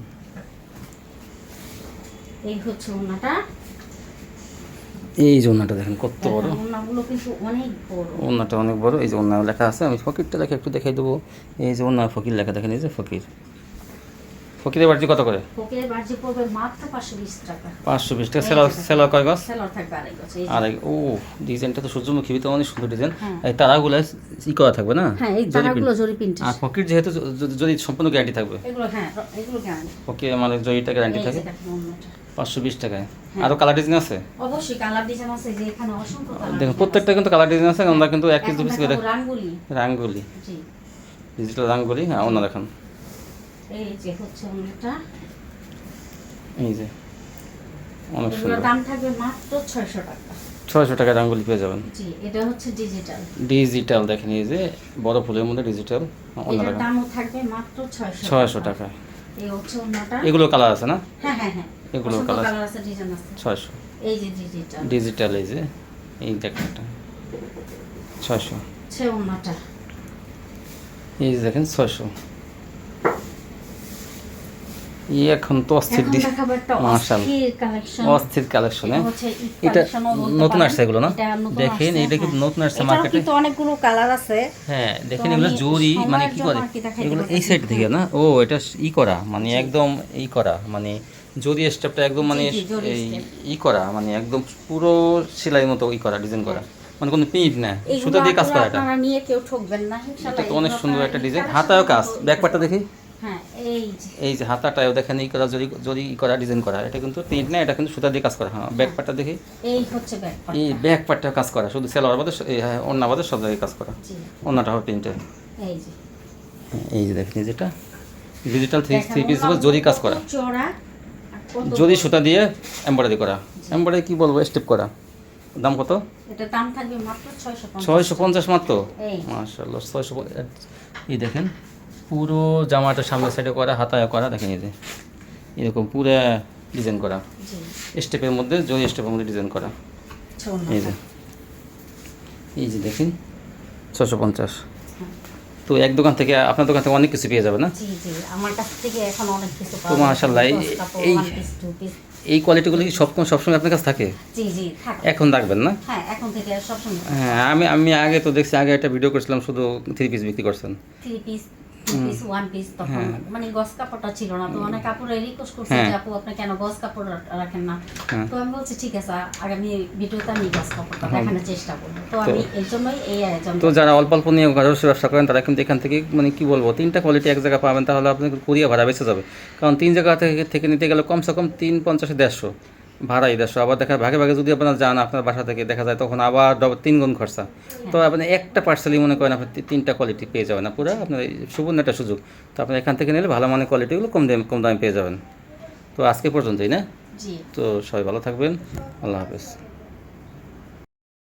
এই হচ্ছে ওনাটা। এই যে ওন্নাটা দেখেন কত বড়, ওন্নাগুলো কিন্তু অনেক বড়। ওন্নাটা অনেক বড়। এই যে ওন্না লেখা আছে, আমি ফকিরটা লেখা একটু দেখাই দেবো। এই যে ওন্না ফকির লেখা দেখেন, এই যে ফকির। ফকিরের বাড়তি কত করে? ফকিরের বার্জি পড়বে মাত্র 520 টাকা। 520 টাকা। সেলার সেলার কয় গজ? সেলার থাকবে আড়াই গজ। এই যে। আড়াই। ও ডিজাইনটা তো সূর্যমুখী ভিতরে অনেক সুন্দর ডিজাইন। হ্যাঁ। এই তারাগুলো ই করা থাকবে না? হ্যাঁ, এই তারাগুলো জরি প্রিন্ট। আর ফকির যেহেতু যদি সম্পূর্ণ গ্যারান্টি থাকবে। এগুলো হ্যাঁ, এগুলো গ্যারান্টি। ওকে, মানে জরিটা গ্যারান্টি এই থাকে। যে দেখুন ওন্নাটা। 520 টাকায়। আরো কালার ডিজাইন আছে? অবশ্যই কালার ডিজাইন আছে, যে এখানে অসংখ্য কালার। দেখুন প্রত্যেকটা কিন্তু কালার ডিজাইন আছে। আমরা কিন্তু এক পিস দু পিস করে রাঙ্গুলি। রাঙ্গুলি, জি। ডিজিটাল রাঙ্গুলি। হ্যাঁ, অন্য দেখেন। এই যে হচ্ছে ওন্নাটা। এই যে অনেক এগুলোর সুন্দর। দাম থাকবে মাত্র 600 টাকা। 600 টাকায় রাঙ্গুলি পেয়ে যাবেন। জি, এটা হচ্ছে ডিজিটাল। ডিজিটাল দেখেন, এই যে বড় ফুলের মধ্যে ডিজিটাল। অন্য এটার দেখেন দামও থাকবে মাত্র 600 600 টাকায়। এই হচ্ছে ওন্নাটা। এগুলো কালার আছে না? হ্যাঁ হ্যাঁ হ্যাঁ, এগুলো অসংখ্য কালার কালার আছে, ডিজাইন আছে। 600 এই যে ডিজিটাল। ডিজিটাল। এই যে এই দেখেন এটা 600। ছে ওন্নাটা। এই যে দেখেন 600। এখন তো অস্থির এখন দেখাবো একটা মাশাআল্লাহ, অস্থির কালেকশন। অস্থির কালেকশন। এটা হচ্ছে ঈদ এটা কালেকশনও বলতে নতুন পারেন। আসছে এগুলো না? এটা নতুন দেখেন আসছে, এটা কি হ্যাঁ। নতুন আসছে এটারও মার্কেটে। কিন্তু অনেকগুলো কালার আছে। হ্যাঁ দেখেন তো এগুলো আমি জরি মানে সময়ের কি জন্য করে আর কি দেখাইতে এগুলো এই পারতেছি সাইড না। থেকে না? ও এটা ই করা মানে একদম ই করা মানে জরি স্টেপটা একদম মানে জি, জরি এই step। ই করা মানে একদম পুরো সেলাই মতো ই করা ডিজাইন করা, মানে কোনো প্রিন্ট না, এইগুলো সুতা দিয়ে কাজ করা। এটা আপনারা নিয়ে কেউ ঠকবেন না এটা ইনশাআল্লাহ। তো অনেক এগুলো সুন্দর আপনারা একটা ঈদ ডিজাইন। কালেকশন হাতায়ও কাজ, মতো ব্যাকপার্টটা করতে দেখি। হ্যাঁ, এই যে এই যে হাতাটাও দেখেন ই করা, জরি জরি ই করা ডিজাইন করা। এটা কিন্তু প্রিন্ট না, এটা কিন্তু সুতা দিয়ে কাজ করা। হ্যাঁ, ব্যাকপার্টটা দেখি। এই হচ্ছে ব্যাক পার্ট। এই ব্যাকপার্টটা কাজ করা, শুধু সেলোয়ার বাদে অন্য বাদে সব জায়গায় কাজ করা। জি, অন্যটা হবে প্রিন্টের। এই যে এই যে দেখেন যেটা ডিজিটাল থ্রি দেখেন, পিস ওনার জরি কাজ কত করা, চওড়া আর কত জরি সুতা দিয়ে এমব্রয়ডারি করা। এমব্রয়ডারি কি বলবো, স্টেপ করা। দাম কত? এটা দাম থাকবে মাত্র 650। 650 মাত্র। এই মাশাআল্লাহ 650। এই দেখেন পুরো জামাটা সামনের সাইডে করা, হাতায় করা। দেখেন এই যে এরকম পুরো ডিজাইন করা, জি, স্টেপের মধ্যে জরি স্টেপের মধ্যে ডিজাইন করা। ছোনা। এই যে এই যে দেখেন 650। তো এক দোকান থেকে আপনার দোকান থেকে অনেক কিছু পেয়ে যাবে না? জি জি, আমার কাছ থেকে এখন অনেক কিছু তো মাশাআল্লাহ এই এই কোয়ালিটিগুলো কি সবসময় আপনার কাছে থাকে? জি জি থাকে। এখন রাখবেন না? হ্যাঁ, এখন থেকে সব সময় হ্যাঁ, আমি আগে তো দেখছি, আগে একটা ভিডিও করছিলাম শুধু 3 পিস বিক্রি করছেন। 3 পিস 2 পিস 1 পিস তখন হ্যাঁ। মানে গস কাপড়টা ছিল না, তো অনেক কাপড়ে রিকোয়েস্ট করছে হ্যাঁ। যে আপু আপনি কেন গস কাপড় রাখেন না। হ্যাঁ। তো আমি বলছি ঠিক আছে, আগামী ভিডিওতে আমি গস কাপড়টা হ্যাঁ। দেখানোর চেষ্টা করব। তো আমি এই জন্যই এই আয়োজন। তো যারা অল্প অল্প নিয়ে ঘরের ব্যবসা করেন তারা কিন্তু এখান থেকে মানে কি বলবো 3টা কোয়ালিটি এক জায়গায় পাবেন, তাহলে আপনার কুরিয়া ভাড়া বেঁচে যাবে। কারণ 3 জায়গা থেকে নিতে গেলে কমসে কম 350 150 ভাড়াই 150। আবার দেখা ভাগে ভাগে যদি আপনারা যান আপনার বাসা থেকে, দেখা যায় তখন আবার 3 গুণ খরচা। তো আপনি একটা পার্সেলই মনে করেন আপনি 3টা কোয়ালিটি পেয়ে যাবেন না, পুরো আপনার সুবর্ণ একটা সুযোগ। তো আপনি এখান থেকে নিলে ভালো মানের কোয়ালিটিগুলো কম দামে পেয়ে যাবেন। তো আজকে পর্যন্তই না? জি। তো সবাই ভালো থাকবেন, আল্লাহ হাফেজ।